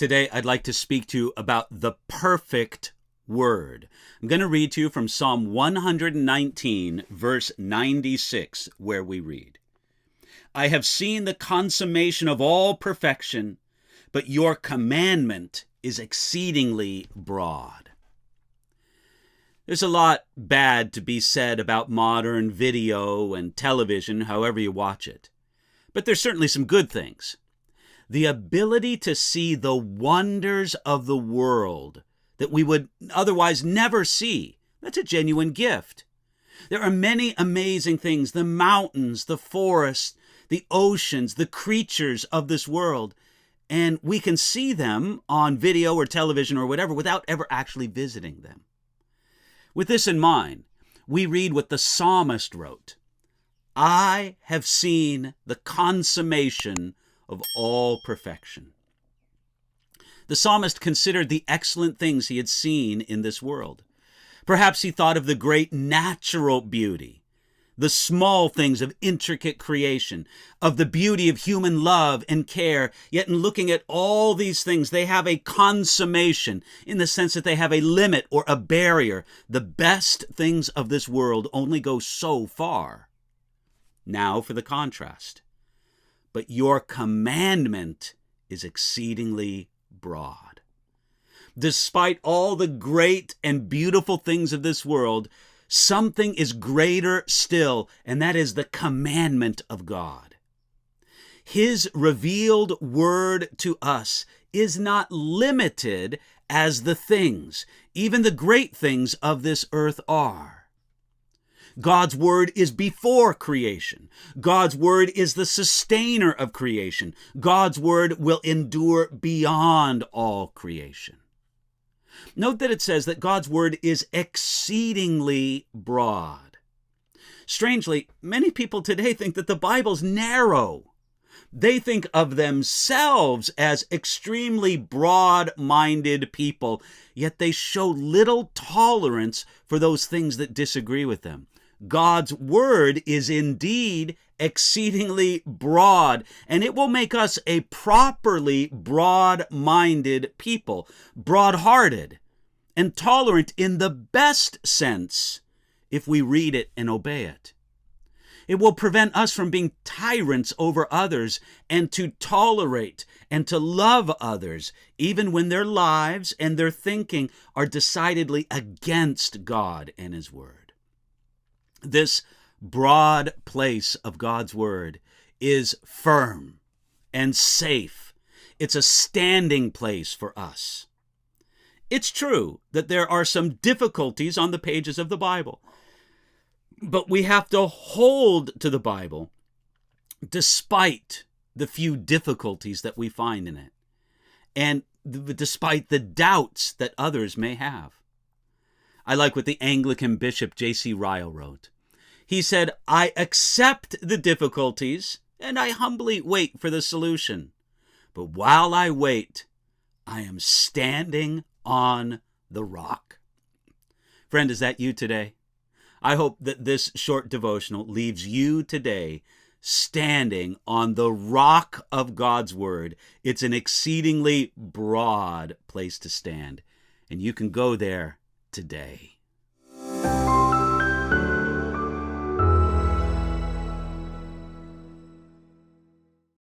Today, I'd like to speak to you about the perfect word. I'm going to read to you from Psalm 119, verse 96, where we read, I have seen the consummation of all perfection, but your commandment is exceedingly broad. There's a lot bad to be said about modern video and television, however you watch it. But there's certainly some good things. The ability to see the wonders of the world that we would otherwise never see, that's a genuine gift. There are many amazing things, the mountains, the forests, the oceans, the creatures of this world, and we can see them on video or television or whatever without ever actually visiting them. With this in mind, we read what the psalmist wrote. I have seen the consummation of all perfection. The psalmist considered the excellent things he had seen in this world. Perhaps he thought of the great natural beauty, the small things of intricate creation, of the beauty of human love and care. Yet in looking at all these things, they have a consummation in the sense that they have a limit or a barrier. The best things of this world only go so far. Now for the contrast. But your commandment is exceedingly broad. Despite all the great and beautiful things of this world, something is greater still, and that is the commandment of God. His revealed word to us is not limited as the things, even the great things of this earth are. God's word is before creation. God's word is the sustainer of creation. God's word will endure beyond all creation. Note that it says that God's word is exceedingly broad. Strangely, many people today think that the Bible's narrow. They think of themselves as extremely broad-minded people, yet they show little tolerance for those things that disagree with them. God's word is indeed exceedingly broad, and it will make us a properly broad-minded people, broad-hearted and tolerant in the best sense if we read it and obey it. It will prevent us from being tyrants over others and to tolerate and to love others, even when their lives and their thinking are decidedly against God and His word. This broad place of God's word is firm and safe. It's a standing place for us. It's true that there are some difficulties on the pages of the Bible, but we have to hold to the Bible despite the few difficulties that we find in it, and despite the doubts that others may have. I like what the Anglican Bishop J.C. Ryle wrote. He said, I accept the difficulties and I humbly wait for the solution. But while I wait, I am standing on the rock. Friend, is that you today? I hope that this short devotional leaves you today standing on the rock of God's word. It's an exceedingly broad place to stand, and you can go there today.